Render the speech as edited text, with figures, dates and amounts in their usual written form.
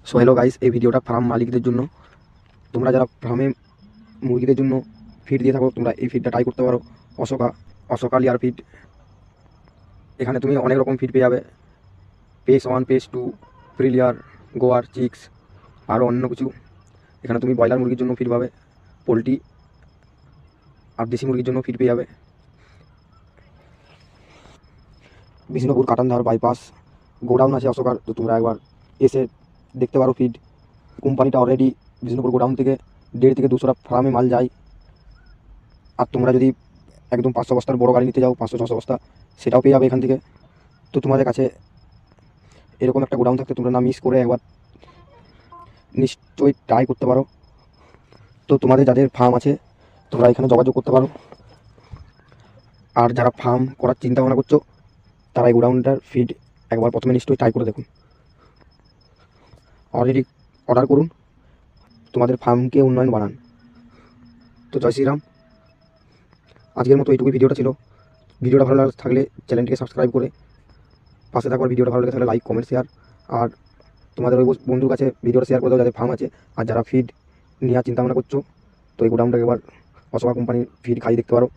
So hello guys, এই ভিডিওটা farm মালিকদের জন্য। তোমরা যারা ফার্মে মুরগিদের জন্য ফিড দিয়ে থাকো, তোমরা এই ফিডটা ট্রাই করতে পারো। অশোকা অশোকা লিয়ার ফিড। এখানে তুমি অনেক রকম ফিড পেয়ে যাবে। পেস 1, পেস 2, প্রিলিয়ার, গোয়ার, চিক্স, আরও অন্য কিছু। এখানে তুমি ব্রয়লার মুরগির জন্য ফিড পাবে, পোলট্রি আর দেশি মুরগির জন্য ফিড পেয়ে যাবে। বিষ্ণুপুর কাটানধার বাইপাস গোডাউন আছে অশোকার, তো তোমরা একবার এসে দেখতে পারো ফিড। কোম্পানিটা অলরেডি বিষ্ণুপুর গোডাউন থেকে 1.5 থেকে 200টা ফার্মে মাল যায়। আর তোমরা যদি একদম 500 বস্তার বড় গাড়ি নিতে যাও, 500-600 বস্তা, সেটাও পেয়ে যাবে এখান থেকে। তো তোমাদের কাছে এরকম একটা গোডাউন থাকতে তোমরা না মিস করে একবার নিশ্চয়ই ট্রাই করতে পারো। তো তোমাদের যাদের ফার্ম আছে তোমরা এখানে যোগাযোগ করতে পারো। আর যারা ফার্ম করার চিন্তা ভাবনা করছো তারা এই গোডাউনটার ফিড একবার প্রথমে নিশ্চয়ই ট্রাই করে দেখুন। অলরেডি অর্ডার করুন, তোমাদের ফার্মকে উন্নয়ন বাড়ান। তো জয় শ্রীরাম। আজকের মতো এইটুকুই ভিডিওটা ছিল। ভিডিওটা ভালো থাকলে চ্যানেলটিকে সাবস্ক্রাইব করে পাশে থাকবার। ভিডিওটা ভালো লেগে থাকলে লাইক, কমেন্ট, শেয়ার। আর তোমাদের ওই বন্ধুর কাছে ভিডিওটা শেয়ার করে দাও যাদের ফার্ম আছে। আর যারা ফিড নেওয়ার চিন্তা ভাবনা করছো, তো এই গোডাউনটাকে একবার অশোকা কোম্পানির ফিড খাই দেখতে পারো।